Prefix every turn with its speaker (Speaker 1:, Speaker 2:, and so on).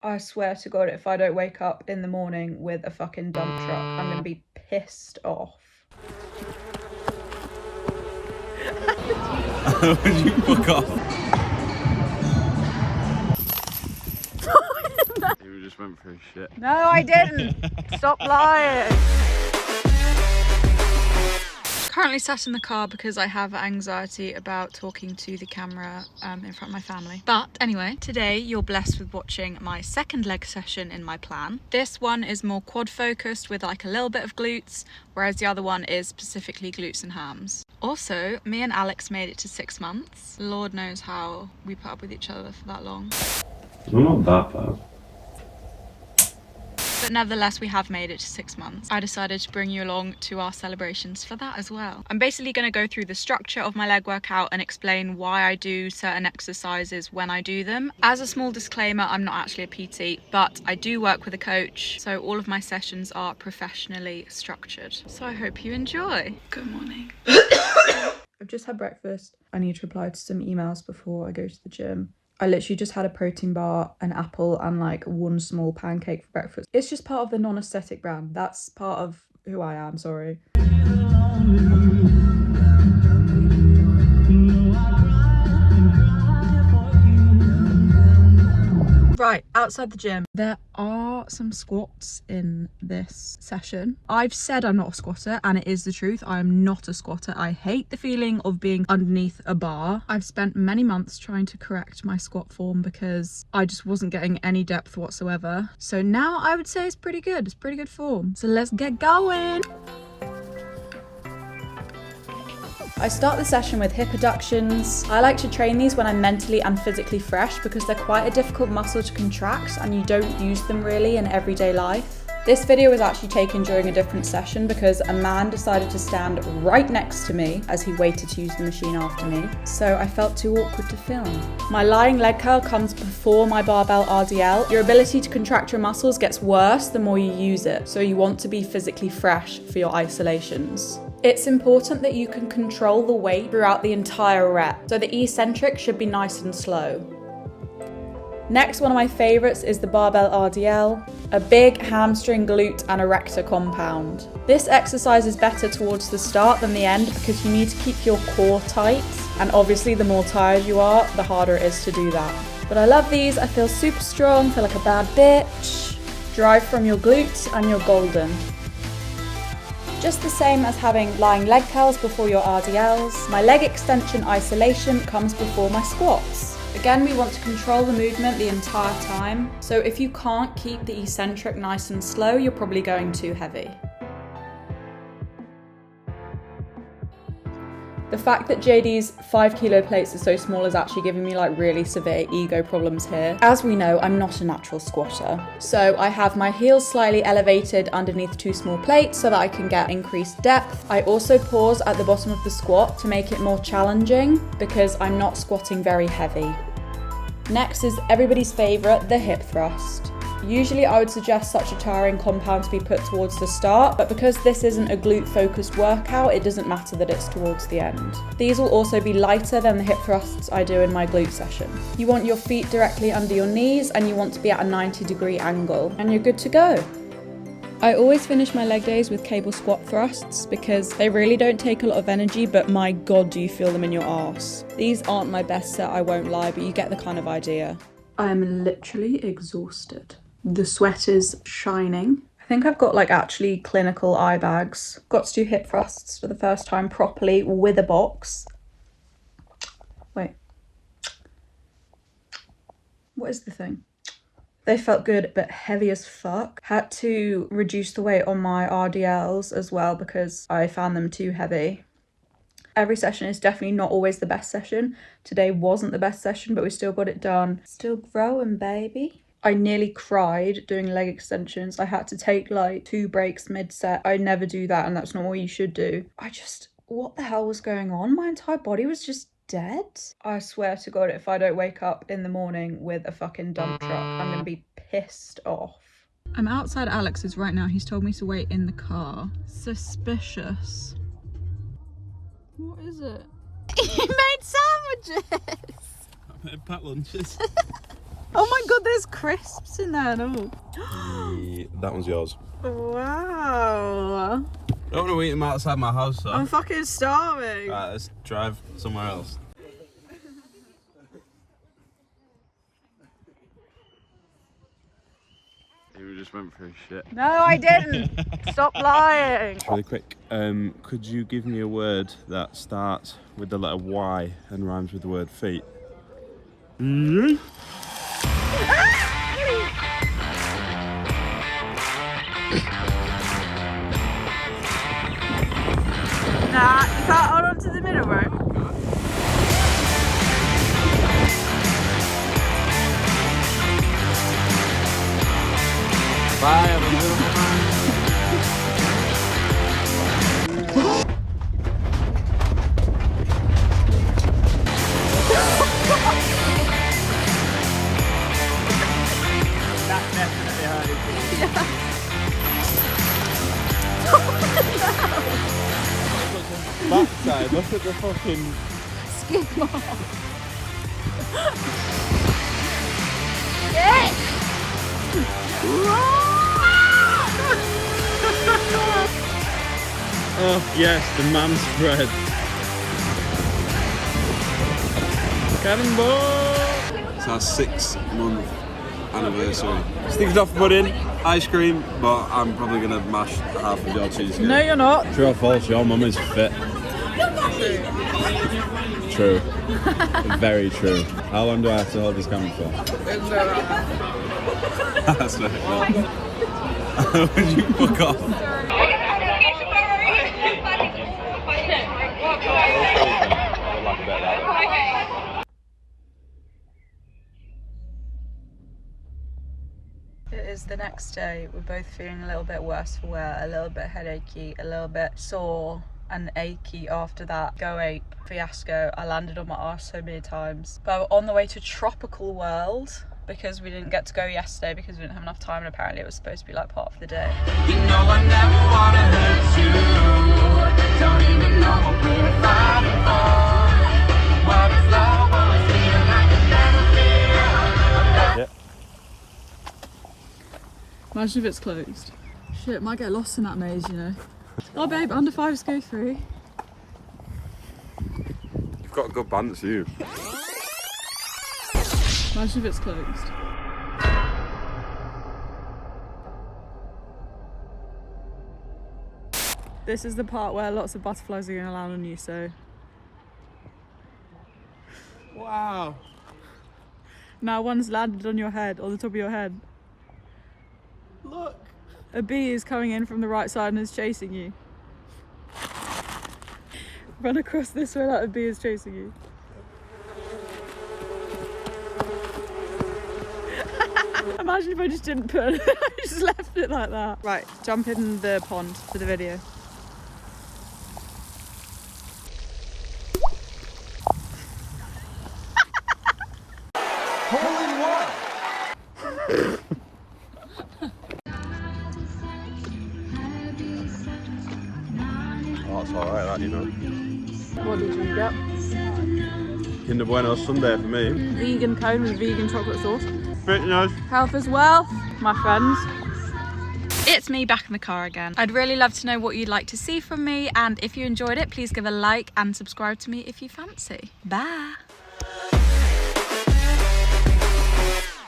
Speaker 1: I swear to God, if I don't wake up in the morning with a fucking dump truck, I'm gonna be pissed off.
Speaker 2: Would you fuck off? You just went through shit.
Speaker 1: No, I didn't. Stop lying. Currently sat in the car because I have anxiety about talking to the camera in front of my family. But anyway, today you're blessed with watching my second leg session in my plan. This one is more quad focused with like a little bit of glutes, whereas the other one is specifically glutes and hams. Also, me and Alex made it to 6 months. Lord knows how we put up with each other for that long.
Speaker 2: I'm not that bad.
Speaker 1: But nevertheless, we have made it to 6 months. I decided to bring you along to our celebrations for that as well. I'm basically going to go through the structure of my leg workout and explain why I do certain exercises when I do them. As a small disclaimer, I'm not actually a PT, but I do work with a coach, so all of my sessions are professionally structured. So I hope you enjoy. Good morning. I've just had breakfast. I need to reply to some emails before I go to the gym. I literally just had a protein bar, an apple, and like one small pancake for breakfast. It's just part of the non-aesthetic brand. That's part of who I am, sorry. Right, outside the gym, there are some squats in this session. I've said I'm not a squatter, and it is the truth. I am not a squatter. I hate the feeling of being underneath a bar. I've spent many months trying to correct my squat form because I just wasn't getting any depth whatsoever. So now I would say it's pretty good. It's pretty good form. So let's get going. I start the session with hip abductions. I like to train these when I'm mentally and physically fresh because they're quite a difficult muscle to contract and you don't use them really in everyday life. This video was actually taken during a different session because a man decided to stand right next to me as he waited to use the machine after me, so I felt too awkward to film. My lying leg curl comes before my barbell RDL. Your ability to contract your muscles gets worse the more you use it, so you want to be physically fresh for your isolations. It's important that you can control the weight throughout the entire rep, so the eccentric should be nice and slow. Next, one of my favourites is the barbell RDL, a big hamstring, glute and erector compound. This exercise is better towards the start than the end because you need to keep your core tight, and obviously the more tired you are, the harder it is to do that. But I love these, I feel super strong, feel like a bad bitch. Drive from your glutes and you're golden. Just the same as having lying leg curls before your RDLs, my leg extension isolation comes before my squats. Again, we want to control the movement the entire time, so if you can't keep the eccentric nice and slow, you're probably going too heavy. The fact that JD's 5 kilo plates are so small is actually giving me like really severe ego problems here. As we know, I'm not a natural squatter. So I have my heels slightly elevated underneath 2 small plates so that I can get increased depth. I also pause at the bottom of the squat to make it more challenging because I'm not squatting very heavy. Next is everybody's favorite, the hip thrust. Usually I would suggest such a tiring compound to be put towards the start, but because this isn't a glute focused workout, it doesn't matter that it's towards the end. These will also be lighter than the hip thrusts I do in my glute session. You want your feet directly under your knees and you want to be at a 90-degree angle, and you're good to go. I always finish my leg days with cable squat thrusts because they really don't take a lot of energy, but my god do you feel them in your arse. These aren't my best set, I won't lie, but you get the kind of idea. I am literally exhausted. The sweat is shining. I think I've got like actually clinical eye bags. Got to do hip thrusts for the first time properly with a box. Wait. What is the thing? They felt good, but heavy as fuck. Had to reduce the weight on my RDLs as well because I found them too heavy. Every session is definitely not always the best session. Today wasn't the best session, but we still got it done. Still growing, baby. I nearly cried doing leg extensions. I had to take like 2 breaks mid-set. I never do that, and that's not what you should do. What the hell was going on? My entire body was just dead. I swear to God, if I don't wake up in the morning with a fucking dump truck, I'm gonna be pissed off. I'm outside Alex's right now. He's told me to wait in the car. Suspicious. What is it? You made sandwiches!
Speaker 2: I made packed lunches.
Speaker 1: Oh my god, there's crisps in there and all.
Speaker 2: That one's yours.
Speaker 1: Wow.
Speaker 2: I don't want to eat them outside my house, though.
Speaker 1: I'm fucking starving.
Speaker 2: Right, let's drive somewhere else. You just went through shit.
Speaker 1: No, I didn't. Stop lying.
Speaker 2: Really quick, could you give me a word that starts with the letter Y and rhymes with the word feet?
Speaker 1: Nah, you can't hold on to the middle rope.
Speaker 2: Bye, everyone. That definitely hurt. Backside, look at the fucking
Speaker 1: Skid mark. Yes!
Speaker 2: Oh yes, the man spread. Cannonball! It's our 6-month anniversary. Stickers off pudding, ice cream, but I'm probably gonna mash half of your cheesecake.
Speaker 1: No, you're not.
Speaker 2: True or false, your mum is fit. True. Very true. How long do I have to hold this camera for? That's right. Would you fuck off?
Speaker 1: It is the next day. We're both feeling a little bit worse for wear, a little bit headachy, a little bit sore and achy after that Go Ape fiasco. I landed on my arse so many times. But we're on the way to Tropical World because we didn't get to go yesterday because we didn't have enough time, and apparently it was supposed to be like part of the day.
Speaker 3: You know I never wanna hurt you. Don't even know what we're fighting for. What is love? Always feel like a battlefield.
Speaker 2: Yep.
Speaker 1: Imagine if it's closed. Shit, might get lost in that maze, you know. Oh babe, under 5s go through.
Speaker 2: You've got good balance, you.
Speaker 1: Imagine if it's closed. This is the part where lots of butterflies are going to land on you, so...
Speaker 2: Wow.
Speaker 1: Now one's landed on your head, on the top of your head.
Speaker 2: Look.
Speaker 1: A bee is coming in from the right side and is chasing you. Run across this way like a bee is chasing you. Imagine if I just didn't put it, I just left it like that. Right, jump in the pond for the video.
Speaker 2: Oh, it's alright, that, you know.
Speaker 1: What did you get?
Speaker 2: Kinder Bueno Sunday for me.
Speaker 1: Vegan cone with vegan chocolate sauce.
Speaker 2: Fitness.
Speaker 1: Health is wealth, my friends. It's me back in the car again. I'd really love to know what you'd like to see from me, and if you enjoyed it, please give a like and subscribe to me if you fancy. Bye.